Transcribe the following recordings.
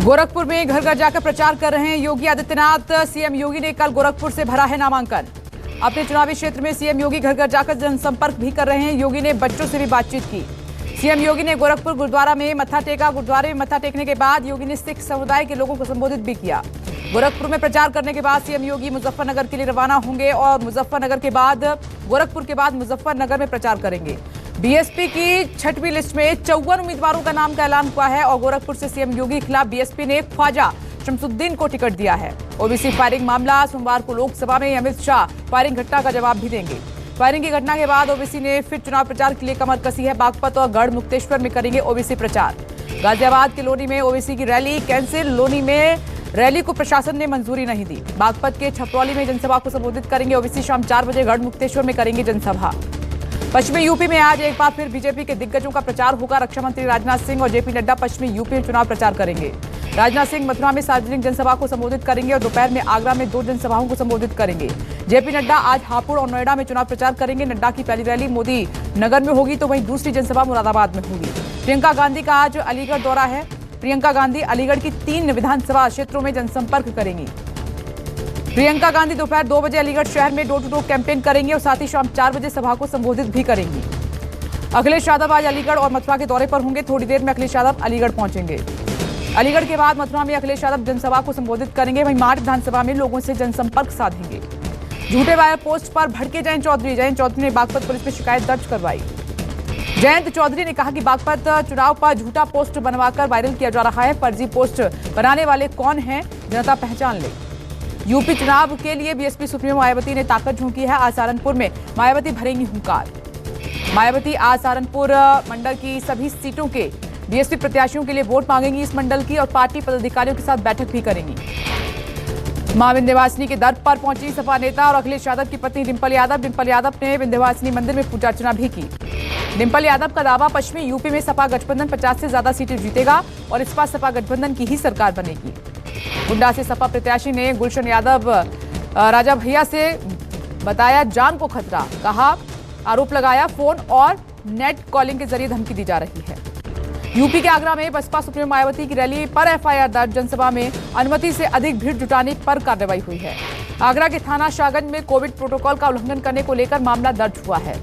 गोरखपुर में घर घर जाकर प्रचार कर रहे हैं योगी आदित्यनाथ। सीएम योगी ने कल गोरखपुर से भरा है नामांकन। अपने चुनावी क्षेत्र में सीएम योगी घर घर जाकर जनसंपर्क भी कर रहे हैं। योगी ने बच्चों से भी बातचीत की। सीएम योगी ने गोरखपुर गुरुद्वारा में मत्था टेका। गुरुद्वारे में मत्था टेकने के बाद योगी ने सिख समुदाय के लोगों को संबोधित भी किया। गोरखपुर में प्रचार करने के बाद सीएम योगी मुजफ्फरनगर के लिए रवाना होंगे और मुजफ्फरनगर के बाद गोरखपुर के बाद मुजफ्फरनगर में प्रचार करेंगे। बीएसपी की 6वीं लिस्ट में 54 उम्मीदवारों का नाम का ऐलान हुआ है और गोरखपुर से सीएम योगी के खिलाफ बीएसपी ने ख्वाजा शमसुद्दीन को टिकट दिया है। ओबीसी फायरिंग मामला सोमवार को लोकसभा में अमित शाह फायरिंग घटना का जवाब भी देंगे। फायरिंग की घटना के बाद ओबीसी ने फिर चुनाव प्रचार के लिए कमर कसी है। बागपत और गढ़ मुक्तेश्वर में करेंगे ओबीसी प्रचार। गाजियाबाद के लोनी में ओबीसी की रैली कैंसिल। लोनी में रैली को प्रशासन ने मंजूरी नहीं दी। बागपत के छपरौली में जनसभा को संबोधित करेंगे ओबीसी। शाम 4 बजे गढ़ मुक्तेश्वर में करेंगे जनसभा। पश्चिमी यूपी में आज एक बार फिर बीजेपी के दिग्गजों का प्रचार होगा। रक्षा मंत्री राजनाथ सिंह और जेपी नड्डा पश्चिमी यूपी में चुनाव प्रचार करेंगे। राजनाथ सिंह मथुरा में सार्वजनिक जनसभा को संबोधित करेंगे और दोपहर में आगरा में 2 जनसभाओं को संबोधित करेंगे। जेपी नड्डा आज हापुड़ और नोएडा में चुनाव प्रचार करेंगे। नड्डा की पहली रैली मोदी नगर में होगी तो वहीं दूसरी जनसभा मुरादाबाद में होगी। प्रियंका गांधी का आज अलीगढ़ दौरा है। प्रियंका गांधी अलीगढ़ की 3 विधानसभा क्षेत्रों में जनसंपर्क करेंगी। प्रियंका गांधी दोपहर 2 बजे अलीगढ़ शहर में डोर टू डोर कैंपेन करेंगे और साथ ही शाम 4 बजे सभा को संबोधित भी करेंगी। अखिलेश यादव आज अलीगढ़ और मथुरा के दौरे पर होंगे। थोड़ी देर में अखिलेश यादव अलीगढ़ पहुंचेंगे। अलीगढ़ के बाद मथुरा में अखिलेश यादव जनसभा को संबोधित करेंगे। वहीं माठ विधानसभा में लोगों से जनसंपर्क साधेंगे। झूठे वायर पोस्ट पर भड़के जयंत चौधरी। जयंत चौधरी ने बागपत पुलिस में शिकायत दर्ज करवाई। जयंत चौधरी ने कहा कि बागपत चुनाव पर झूठा पोस्ट बनवाकर वायरल किया जा रहा है। फर्जी पोस्ट बनाने वाले कौन हैं, जनता पहचान ले। यूपी चुनाव के लिए बीएसपी सुप्रीमो मायावती ने ताकत झोंकी है। आज सहारनपुर में मायावती भरेंगी हुंकार। मायावती आज सहारनपुर मंडल की सभी सीटों के बीएसपी प्रत्याशियों के लिए वोट मांगेंगी इस मंडल की और पार्टी पदाधिकारियों के साथ बैठक भी करेंगी। मां विंध्यवासिनी के दर पर पहुंची सपा नेता और अखिलेश यादव की पत्नी डिंपल यादव। डिंपल यादव ने विंध्यवासिनी मंदिर में पूजा अर्चना भी की। डिंपल यादव का दावा, पश्चिमी यूपी में सपा गठबंधन 50 से ज्यादा सीटें जीतेगा और इस बार सपा गठबंधन की ही सरकार बनेगी। गुंडा से सपा प्रत्याशी ने गुलशन यादव राजा भैया से बताया जान को खतरा। कहा, आरोप लगाया फोन और नेट कॉलिंग के जरिए धमकी दी जा रही है। यूपी के आगरा में बसपा सुप्रीमो मायावती की रैली पर एफआईआर दर्ज। जनसभा में अनुमति से अधिक भीड़ जुटाने पर कार्रवाई हुई है। आगरा के थाना शाहगंज में कोविड प्रोटोकॉल का उल्लंघन करने को लेकर मामला दर्ज हुआ है।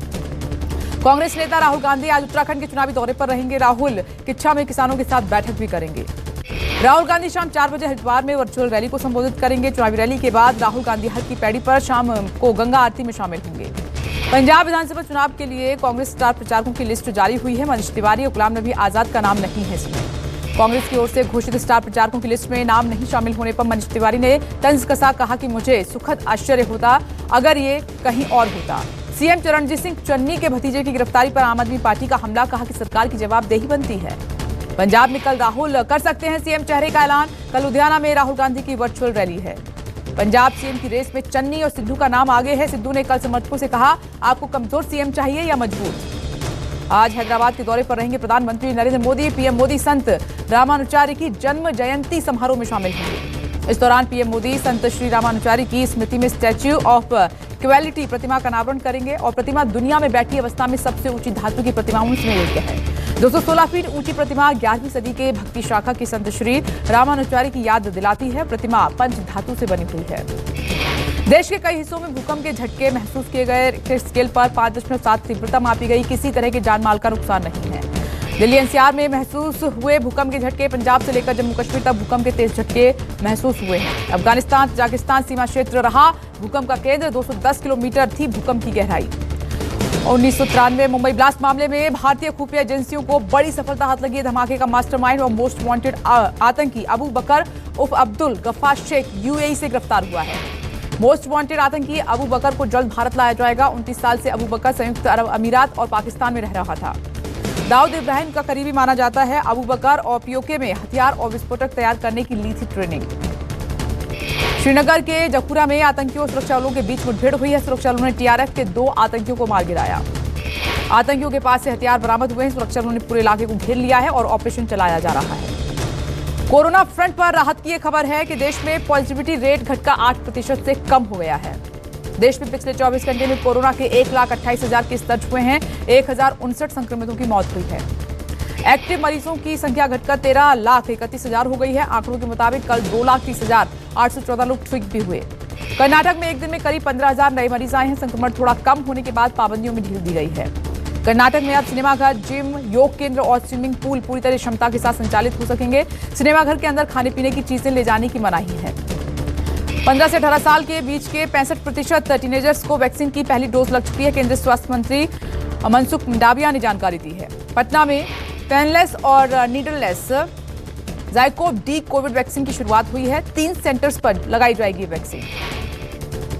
कांग्रेस नेता राहुल गांधी आज उत्तराखंड के चुनावी दौरे पर रहेंगे। राहुल किच्छा में किसानों के साथ बैठक भी करेंगे। राहुल गांधी शाम 4 बजे हरिद्वार में वर्चुअल रैली को संबोधित करेंगे। चुनावी रैली के बाद राहुल गांधी हर की पैड़ी पर शाम को गंगा आरती में शामिल होंगे। पंजाब विधानसभा चुनाव के लिए कांग्रेस स्टार प्रचारकों की लिस्ट जारी हुई है। मनीष तिवारी और गुलाम नबी आजाद का नाम नहीं है इसमें। कांग्रेस की ओर से घोषित स्टार प्रचारकों की लिस्ट में नाम नहीं शामिल होने पर मनीष तिवारी ने तंज कसा। कहा कि मुझे सुखद आश्चर्य होता अगर ये कहीं और होता। सीएम चरणजीत सिंह चन्नी के भतीजे की गिरफ्तारी पर आम आदमी पार्टी का हमला। कहा कि सरकार की जवाबदेही बनती है। पंजाब में कल राहुल कर सकते हैं सीएम चेहरे का ऐलान। कल लुधियाना में राहुल गांधी की वर्चुअल रैली है। पंजाब सीएम की रेस में चन्नी और सिद्धू का नाम आगे है। सिद्धू ने कल समर्थकों से कहा, आपको कमजोर सीएम चाहिए या मजबूत। आज हैदराबाद के दौरे पर रहेंगे प्रधानमंत्री नरेंद्र मोदी। पीएम मोदी संत रामानुचार्य की जन्म जयंती समारोह में शामिल होंगे। इस दौरान पीएम मोदी संत श्री रामानुचार्य की स्मृति में स्टैच्यू ऑफ इक्वालिटी प्रतिमा का अनावरण करेंगे और प्रतिमा दुनिया में बैठी अवस्था में सबसे ऊंची धातु की प्रतिमाओं में एक है। 216 फीट ऊंची प्रतिमा 11वीं सदी के भक्ति शाखा के संत श्री रामानुचार्य की याद दिलाती है। प्रतिमा पंच धातु से बनी हुई है। देश के कई हिस्सों में भूकंप के झटके महसूस किए गए। रिक्टर स्केल पर 5.7 तीव्रता मापी गई। किसी तरह के जानमाल का नुकसान नहीं है। दिल्ली एनसीआर में महसूस हुए भूकंप के झटके। पंजाब से लेकर जम्मू कश्मीर तक भूकंप के तेज झटके महसूस हुए हैं। अफगानिस्तान तजाकिस्तान सीमा क्षेत्र रहा भूकंप का केंद्र। 210 किलोमीटर थी भूकंप की गहराई। 1993 मुंबई ब्लास्ट मामले में भारतीय खुफिया एजेंसियों को बड़ी सफलता हाथ लगी है। धमाके का मास्टरमाइंड और मोस्ट वांटेड आतंकी अबू बकर उर्फ अब्दुल गफ्फार शेख यूएई से गिरफ्तार हुआ है। मोस्ट वांटेड आतंकी अबू बकर को जल्द भारत लाया जाएगा। 29 साल से अबू बकर संयुक्त अरब अमीरात और पाकिस्तान में रह रहा था। दाऊद इब्राहिम का करीबी माना जाता है। अबू बकर और पीओके में हथियार और विस्फोटक तैयार करने की ली थी ट्रेनिंग। श्रीनगर के जखूरा में आतंकियों और सुरक्षा बलों के बीच मुठभेड़ हुई है। सुरक्षा बलों ने टीआरएफ के 2 आतंकियों को मार गिराया। आतंकियों के पास से हथियार बरामद हुए हैं। सुरक्षा बलों ने पूरे इलाके को घेर लिया है और ऑपरेशन चलाया जा रहा है। कोरोना फ्रंट पर राहत की यह खबर है कि देश में पॉजिटिविटी रेट घटकर 8% से कम हो गया है। देश में पिछले 24 घंटे में कोरोना के 1,28,000 केस दर्ज हुए हैं। 1,059 संक्रमितों की मौत हुई है। एक्टिव मरीजों की संख्या घटकर 13,31,000 हो गई है। आंकड़ों के मुताबिक कल 2,30,814 लोग ठीक भी हुए। कर्नाटक में एक दिन में करीब 15,000 नए मरीज आए हैं। संक्रमण थोड़ा कम होने के बाद पाबंदियों में ढील दी गई है। कर्नाटक में अब सिनेमाघर, जिम, योग केंद्र और स्विमिंग पूल पूरी तरह क्षमता के साथ संचालित हो सकेंगे। सिनेमाघर के अंदर खाने पीने की चीजें ले जाने की मनाही है। 15 से 18 साल के बीच के 65% टीनेजर्स को वैक्सीन की पहली डोज लग चुकी है। केंद्रीय स्वास्थ्य मंत्री मनसुख मंडाविया ने जानकारी दी है। पटना में पेनलेस और नीडललेस ज़ाइकोव डी कोविड वैक्सीन की शुरुआत हुई है। 3 सेंटर्स पर लगाई जाएगी वैक्सीन।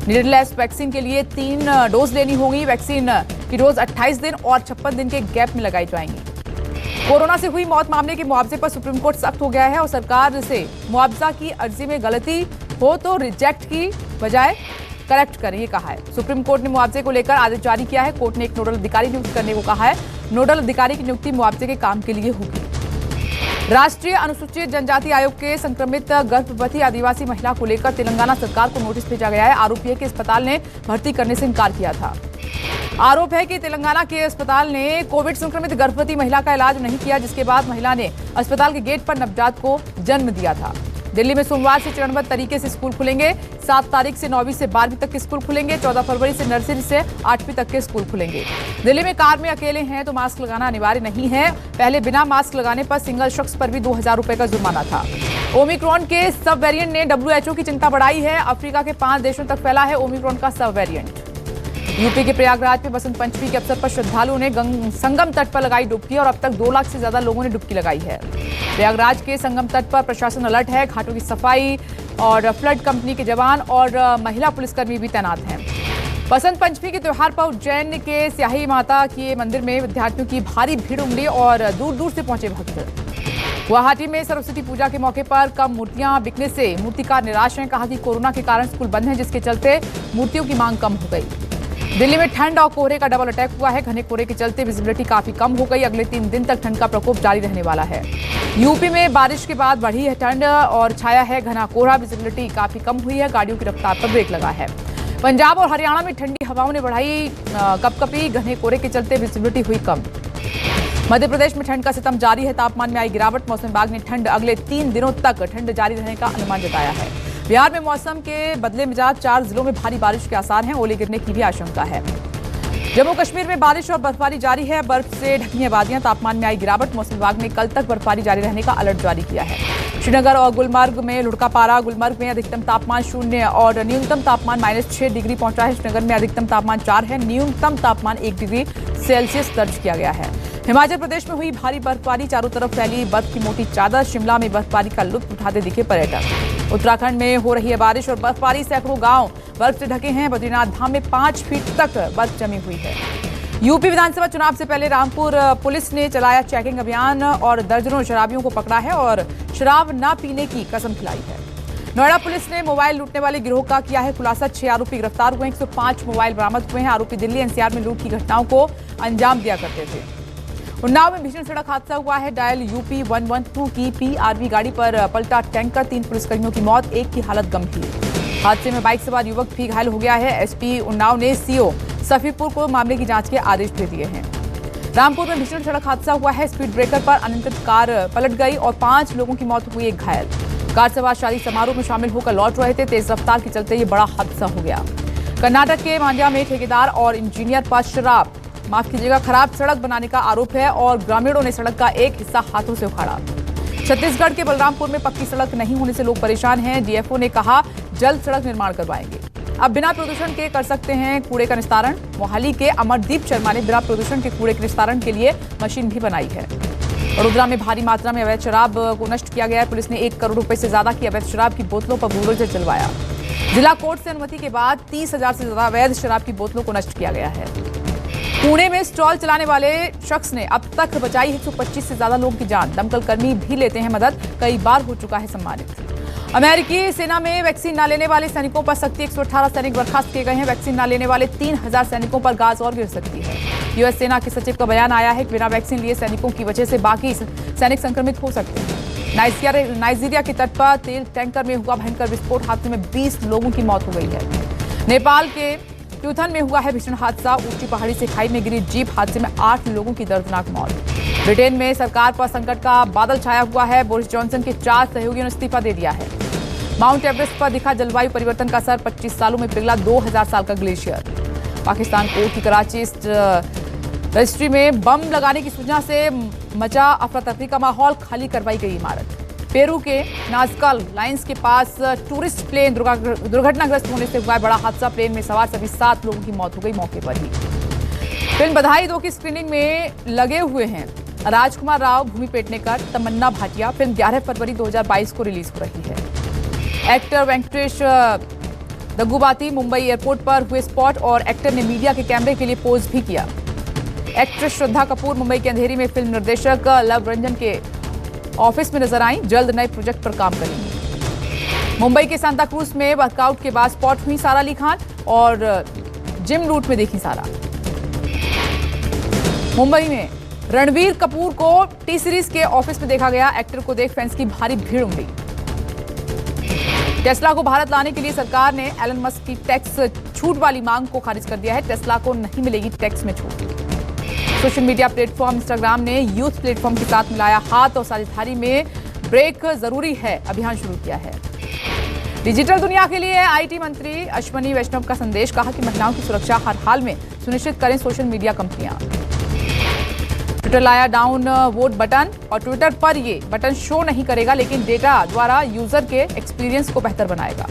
नीडललेस वैक्सीन के लिए 3 डोज लेनी होगी। वैक्सीन की डोज 28 दिन और 56 दिन के गैप में लगाई जाएंगी। कोरोना से हुई मौत मामले के मुआवजे पर सुप्रीम कोर्ट सख्त हो गया है और सरकार से मुआवजा की अर्जी में गलती हो तो रिजेक्ट की बजाय करेक्ट करें, ये कहा है। सुप्रीम कोर्ट ने मुआवजे को लेकर आदेश जारी किया है। कोर्ट ने एक नोडल अधिकारी नियुक्त करने को कहा है। नोडल अधिकारी की नियुक्ति मुआवजे के काम के लिए होगी। राष्ट्रीय अनुसूचित जनजाति आयोग के संक्रमित गर्भवती आदिवासी महिला को लेकर तेलंगाना सरकार को नोटिस भेजा गया है। आरोप है कि अस्पताल ने भर्ती करने से इनकार किया था। आरोप है कि तेलंगाना के अस्पताल ने कोविड संक्रमित गर्भवती महिला का इलाज नहीं किया, जिसके बाद महिला ने अस्पताल के गेट पर नवजात को जन्म दिया था। दिल्ली में सोमवार से चरणबद्ध तरीके से स्कूल खुलेंगे। 7 तारीख से 9वीं से 12वीं तक के स्कूल खुलेंगे। 14 फरवरी से नर्सरी से 8वीं तक के स्कूल खुलेंगे। दिल्ली में कार में अकेले हैं तो मास्क लगाना अनिवार्य नहीं है। पहले बिना मास्क लगाने पर सिंगल शख्स पर भी 2,000 रुपए का जुर्माना था। ओमिक्रॉन के सब वेरिएंट ने WHO की चिंता बढ़ाई है। अफ्रीका के 5 देशों तक फैला है ओमिक्रॉन का सब वेरिएंट। यूपी के प्रयागराज में बसंत पंचमी के अवसर पर श्रद्धालुओं ने संगम तट पर लगाई डुबकी और अब तक 2 लाख से ज्यादा लोगों ने डुबकी लगाई है। प्रयागराज के संगम तट पर प्रशासन अलर्ट है। घाटों की सफाई और फ्लड कंपनी के जवान और महिला पुलिसकर्मी भी तैनात हैं। बसंत पंचमी के त्योहार पर उज्जैन के स्याही माता के मंदिर में विद्यार्थियों की भारी भीड़ उमड़ी और दूर दूर से पहुंचे भक्त। गुवाहाटी में सरस्वती पूजा के मौके पर कम मूर्तियां बिकने से मूर्तिकार निराश हैं। कहा कि कोरोना के कारण स्कूल बंद हैं, जिसके चलते मूर्तियों की मांग कम हो गई। दिल्ली में ठंड और कोहरे का डबल अटैक हुआ है। घने कोहरे के चलते विजिबिलिटी काफी कम हो गई। अगले 3 दिन तक ठंड का प्रकोप जारी रहने वाला है। यूपी में बारिश के बाद बढ़ी है ठंड और छाया है घना कोहरा। विजिबिलिटी काफी कम हुई है। गाड़ियों की रफ्तार पर ब्रेक लगा है। पंजाब और हरियाणा में ठंडी हवाओं ने बढ़ाई कपकपी। घने कोहरे के चलते विजिबिलिटी हुई कम। मध्य प्रदेश में ठंड का सितम जारी है। तापमान में आई गिरावट। मौसम विभाग ने ठंड अगले 3 दिनों तक ठंड जारी रहने का अनुमान जताया है। बिहार में मौसम के बदले मिजाज। 4 जिलों में भारी बारिश के आसार हैं। ओले गिरने की भी आशंका है। जम्मू कश्मीर में बारिश और बर्फबारी जारी है। बर्फ से ढकी वादियां। तापमान में आई गिरावट। मौसम विभाग ने कल तक बर्फबारी जारी रहने का अलर्ट जारी किया है। श्रीनगर और गुलमर्ग में लुढ़का पारा। गुलमर्ग में अधिकतम तापमान 0 और न्यूनतम तापमान -6 डिग्री पहुंचा है। श्रीनगर में अधिकतम तापमान 4 है। न्यूनतम तापमान 1 डिग्री सेल्सियस दर्ज किया गया है। हिमाचल प्रदेश में हुई भारी बर्फबारी। चारों तरफ फैली बर्फ की मोटी चादर। शिमला में बर्फबारी का लुत्फ उठाते दिखे पर्यटक। उत्तराखंड में हो रही है बारिश और बर्फबारी। सैकड़ों गांव बर्फ से ढके हैं। बद्रीनाथ धाम में 5 फीट तक बर्फ जमी हुई है। यूपी विधानसभा चुनाव से पहले रामपुर पुलिस ने चलाया चेकिंग अभियान और दर्जनों शराबियों को पकड़ा है और शराब न पीने की कसम खिलाई है। नोएडा पुलिस ने मोबाइल लूटने वाले गिरोह का किया है खुलासा। 6 आरोपी गिरफ्तार हुए। 105 मोबाइल बरामद हुए हैं। आरोपी दिल्ली एनसीआर में लूट की घटनाओं को अंजाम दिया करते थे। उन्नाव में भीषण सड़क हादसा हुआ है। डायल यूपी 112 की PRV गाड़ी पर पलटा टैंकर। 3 पुलिसकर्मियों की मौत, एक की हालत गंभीर। हादसे में बाइक सवार युवक भी घायल हो गया है। एसपी उन्नाव ने CO सफीपुर को मामले की जांच के आदेश दे दिए हैं। रामपुर में भीषण सड़क हादसा हुआ है। स्पीड ब्रेकर पर अनियंत्रित कार पलट गई और 5 लोगों की मौत हुई, एक घायल। कार सवार शादी समारोह में शामिल होकर लौट रहे थे। तेज रफ्तार के चलते ये बड़ा हादसा हो गया। कर्नाटक के मांड्या में ठेकेदार और इंजीनियर पर खराब सड़क बनाने का आरोप है और ग्रामीणों ने सड़क का एक हिस्सा हाथों से उखाड़ा। छत्तीसगढ़ के बलरामपुर में पक्की सड़क नहीं होने से लोग परेशान हैं। DFO ने कहा जल्द सड़क निर्माण करवाएंगे। अब बिना प्रदूषण के कर सकते हैं कूड़े का निस्तारण। मोहाली के अमरदीप शर्मा ने बिना प्रदूषण के कूड़े के निस्तारण के लिए मशीन भी बनाई है। वडोदरा में भारी मात्रा में अवैध शराब को नष्ट किया गया है। पुलिस ने 1 करोड़ रुपए से ज्यादा की अवैध शराब की बोतलों पर बुलडोजर चलवाया। जिला कोर्ट से अनुमति के बाद 30,000 से ज्यादा अवैध शराब की बोतलों को नष्ट किया गया है। पुणे में स्टॉल चलाने वाले शख्स ने अब तक बचाई 125 से ज्यादा लोगों की जान। दमकल कर्मी भी लेते हैं मदद। कई बार हो चुका है सम्मानित। अमेरिकी सेना में वैक्सीन न लेने वाले सैनिकों पर सख्ती। 118 सैनिक बर्खास्त किए गए हैं। वैक्सीन न लेने वाले 3000 सैनिकों पर गाज और गिर सकती है। यूएस सेना के सचिव का बयान आया है कि बिना वैक्सीन लिए सैनिकों की वजह से बाकी सैनिक संक्रमित हो सकते हैं। नाइजीरिया के तट पर तेल टैंकर में हुआ भयंकर विस्फोट। हादसे में 20 लोगों की मौत हो गई है। नेपाल के ट्यूथन में हुआ है भीषण हादसा। ऊंची पहाड़ी से खाई में गिरी जीप। हादसे में 8 लोगों की दर्दनाक मौत। ब्रिटेन में सरकार पर संकट का बादल छाया हुआ है। बोरिस जॉनसन के 4 सहयोगियों ने इस्तीफा दे दिया है। माउंट एवरेस्ट पर दिखा जलवायु परिवर्तन का असर, 25 सालों में पिघला 2000 साल का ग्लेशियर। पाकिस्तान कोर्ट की कराची रजिस्ट्री में बम लगाने की सूचना से मचा अफरा तफरी का माहौल, खाली करवाई गई इमारत। पेरू के नाजका लाइन्स के पास टूरिस्ट प्लेन दुर्घटनाग्रस्त होने से हुआ है बड़ा हादसा। प्लेन में सवार सभी 7 लोगों की मौत हो गई मौके पर ही। फिल्म बधाई 2 की स्क्रीनिंग में लगे हुए हैं राजकुमार राव, भूमि पेडनेकर, तमन्ना भाटिया। फिल्म 11 फरवरी 2022 को रिलीज हो रही है। एक्टर वेंकटेश दग्गुबाती मुंबई एयरपोर्ट पर हुए स्पॉट और एक्टर ने मीडिया के कैमरे के लिए पोज भी किया। एक्ट्रेस श्रद्धा कपूर मुंबई के अंधेरी में फिल्म निर्देशक लव रंजन के ऑफिस में नजर आई, जल्द नए प्रोजेक्ट पर काम करेंगी। मुंबई के सांता क्रूज में वर्कआउट के बाद स्पॉट हुई सारा अली खान और जिम रूट में देखी सारा। मुंबई में रणबीर कपूर को टी सीरीज के ऑफिस में देखा गया। एक्टर को देख फैंस की भारी भीड़ उमड़ी। टेस्ला को भारत लाने के लिए सरकार ने एलन मस्क की टैक्स छूट वाली मांग को खारिज कर दिया है। टेस्ला को नहीं मिलेगी टैक्स में छूट। सोशल मीडिया प्लेटफॉर्म इंस्टाग्राम ने यूथ प्लेटफॉर्म के साथ मिलाया हाथ और साझेदारी में ब्रेक जरूरी है अभियान शुरू किया है। डिजिटल दुनिया के लिए आईटी मंत्री अश्विनी वैष्णव का संदेश, कहा कि महिलाओं की सुरक्षा हर हाल में सुनिश्चित करें सोशल मीडिया कंपनियां। ट्विटर लाया डाउन वोट बटन और ट्विटर पर ये बटन शो नहीं करेगा लेकिन डेटा द्वारा यूजर के एक्सपीरियंस को बेहतर बनाएगा।